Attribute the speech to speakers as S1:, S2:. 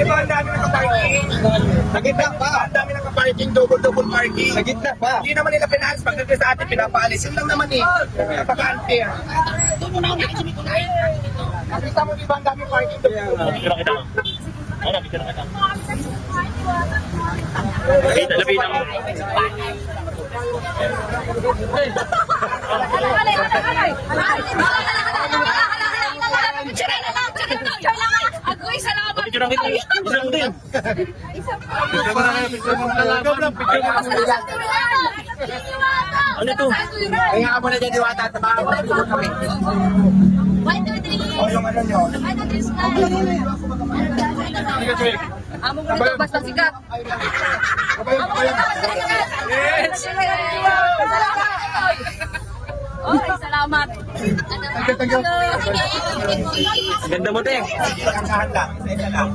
S1: Di ba ang dami nakaparking?
S2: Sa gitna pa.
S1: Ang dami nakaparking, double parking.
S2: Sa gitna pa.
S1: Hindi naman nila pinaalis. Pagdating sa atin, pinapaalis. Yun lang naman eh. Napaka-unfair. Nakita mo di ba ang dami parking?
S3: Picture kita. Ano, picture kita. Lapitan mo.
S4: Agoy, salamat.
S3: Picture kita. Isang din. Ano to?
S2: Kaya mo na dyan diwata at makakapagpulong kami.
S4: 1, 2, 3.
S1: O yung ano nyo.
S4: 1, 2, 3. Among mo nito, basta sikat. Okay, salamat.
S3: Ganda mo, te.
S1: Ang lang. Isa lang.